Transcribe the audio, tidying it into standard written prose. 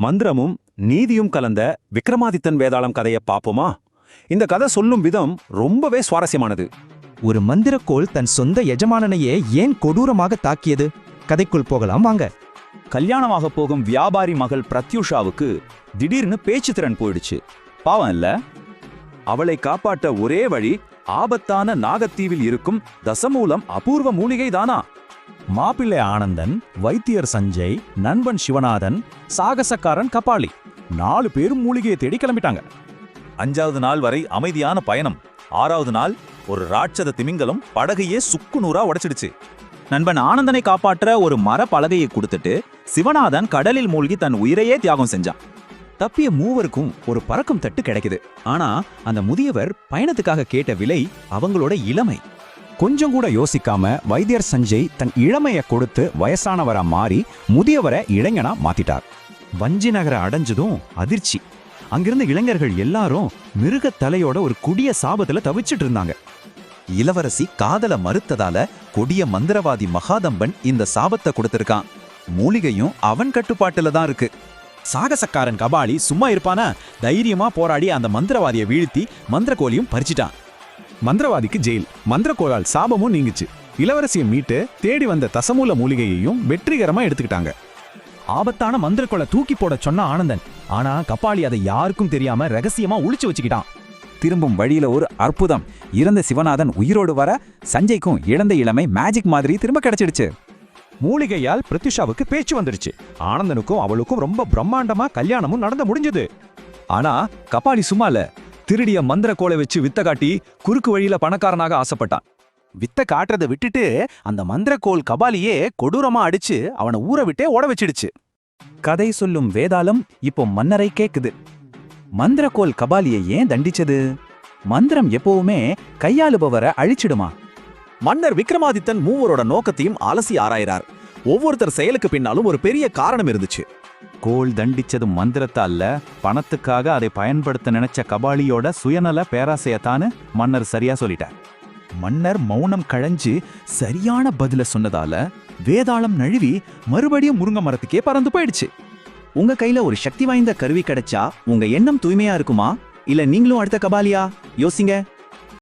மந்திரமும் நீதியும் கலந்த விக்ரமாதித்தன் வேதாளம் கதையை பாப்போமா? இந்த கதை சொல்லும் விதம் ரொம்பவே சுவாரஸ்யமானது. ஒரு மந்திரக்கோள் தன் சொந்த எஜமானனையே ஏன் கொடூரமாக தாக்கியது? கதைக்குள் போகலாம் வாங்க. கல்யாணமாக போகும் வியாபாரி மகள் பிரத்யூஷாவுக்கு திடீர்னு பேச்சு திறன் போயிடுச்சு. பாவம் இல்ல? அவளை காப்பாற்ற ஒரே வழி ஆபத்தான நாகத்தீவில் இருக்கும் தசமூலம் அபூர்வ மூலிகை தானா? மாப்பிள்ளை ஆனந்தன், வைத்தியர் சஞ்சய், நண்பன் சிவநாதன், சாகசக்காரன் கபாலி 4 பேரும் மூலிகையை தேடி கிளம்பிட்டாங்க. 5வது நாள் வரை அமைதியான பயணம். 6வது நாள் ஒரு ராட்சத திமிங்கலம் படகையே சுக்குநூறா உடைச்சிடுச்சு. நண்பன் ஆனந்தனை காப்பாற்ற ஒரு மர பலகையை கொடுத்துட்டு சிவநாதன் கடலில் மூழ்கி தன் உயிரையே தியாகம் செஞ்சான். தப்பிய மூவருக்கும் ஒரு பறக்கும் தட்டு கிடைக்குது. ஆனா அந்த முதியவர் பயணத்துக்காக கேட்ட விலை அவங்களோட இளமை. கொஞ்சம் கூட யோசிக்காம வைத்தியர் சஞ்சய் தன் இளமைய கொடுத்து வயசானவரா மாறி முதியவரை இளைஞனா மாத்திட்டார். வஞ்சி நகரை அடைஞ்சதும் அதிர்ச்சி. அங்கிருந்த இளைஞர்கள் எல்லாரும் மிருக தலையோட ஒரு கொடிய சாபத்துல தவிச்சிட்டு இருந்தாங்க. இளவரசி காதல மறுத்ததால கொடிய மந்திரவாதி மகாதம்பன் இந்த சாபத்தை கொடுத்திருக்கான். மூலிகையும் அவன் கட்டுப்பாட்டுல தான் இருக்கு. சாகசக்காரன் கபாலி சும்மா இருப்பானா? தைரியமா போராடி அந்த மந்திரவாதியை வீழ்த்தி மந்திரக்கோலியும் பறிச்சிட்டான். மந்திரவாதிக்கு ஜெயில், மந்திரக்கோளால் சாபமும் நீங்குச்சு. இளவரசியை மீட்டு தேடி வந்த தசமூல மூலிகையையும் வெற்றிகரமா எடுத்துக்கிட்டாங்க. ஆபத்தான மந்திரக்கோளை தூக்கி போட சொன்ன ஆனந்தன், ஆனா கபாலி அதை யாருக்கும் தெரியாம ரகசியமா ஒளிச்சு வச்சுக்கிட்டான். திரும்பும் வழியில ஒரு அற்புதம். இறந்த சிவநாதன் உயிரோடு வர சஞ்சய்க்கும் இழந்த இளமை மேஜிக் மாதிரி திரும்ப கிடைச்சிடுச்சு. மூலிகையால் பிரத்யுஷாவுக்கு பேச்சு வந்துடுச்சு. ஆனந்தனுக்கும் அவளுக்கும் ரொம்ப பிரம்மாண்டமா கல்யாணமும் நடந்து முடிஞ்சது. ஆனா கபாலி சும்மால திருடிய மந்திரக்கோளை வச்சு வித்த காட்டி குறுக்கு வழியில பணக்காரனாக ஆசைப்பட்டான். வித்த காட்டுறதை விட்டுட்டு அந்த மந்திரக்கோள் கபாலியே கொடூரமா அடிச்சு அவனை ஊரை விட்டே ஓட வச்சிடுச்சு. கதை சொல்லும் வேதாளம் இப்போ மன்னரை கேக்குது. மந்திரக்கோள் கபாலியை ஏன் தண்டிச்சது? மந்திரம் எப்பவுமே கையாளுபவரை அழிச்சிடுமா? மன்னர் விக்ரமாதித்தன் மூவரோட நோக்கத்தையும் அலசி ஆராயிறார். ஒவ்வொருத்தர் செயலுக்கு பின்னாலும் ஒரு பெரிய காரணம் இருந்துச்சு. கோள் தண்டிச்சது மந்திரத்தால, பணத்துக்காக அதை பயன்படுத்த நினைச்ச கபாலியோட சுயநல பேராசையத்தான்னு மன்னர் சரியா சொல்லிட்டார். மன்னர் மௌனம் களைஞ்சு சரியான பதில சொன்னதால வேதாளம் நழுவி மறுபடியும் முருங்க மரத்துக்கே பறந்து போயிடுச்சு. உங்க கையில ஒரு சக்தி வாய்ந்த கருவி கிடைச்சா உங்க எண்ணம் தூய்மையா இருக்குமா? இல்ல நீங்களும் அடுத்த கபாலியா? யோசிங்க.